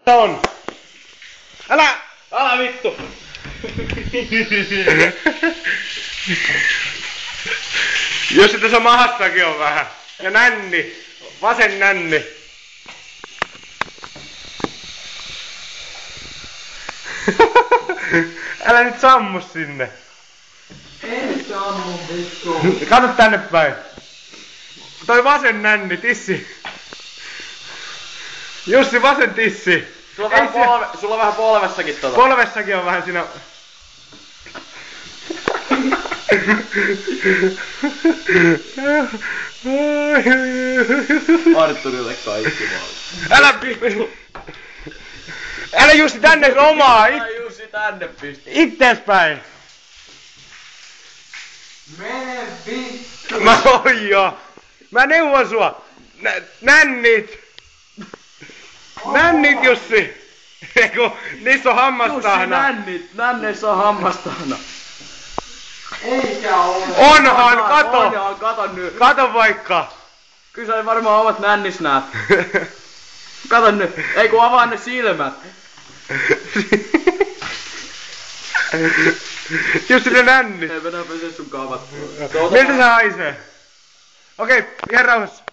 On. Älä vittu. Jos se tässä mahassakin on vähän. Ja nänni. Vasen nänni. Älä nyt sammu sinne. Ei sammu vittu. Katso tänne päin. Toi vasen nänni, tissi. Jussi, vasen tissi. Sulla on vähän polvessakin tota. Polvessakin on vähän siinä. Artturille kaikki vaan. Älä Jussi tänne omaa. Älä Jussi tänne pisti. Ittees päin. Mene vittu. Mä oon jo. Mä neuvon sua. Nännit. Nännit Jussi. Eiku, niissä on hammastahna. Jussi nänneissä on hammastahna. Eikä ole. Onhan, kato. Onhan, kato nyt. Kato vaikka. Kyllä sä varmaan omat nännisnäät. Kato nyt. Ei kun avaa ne silmät. Jussi ne nännit. Ei mennä pesee sun kaavat. Miltä se haisee? Okei, ihan rauhassa.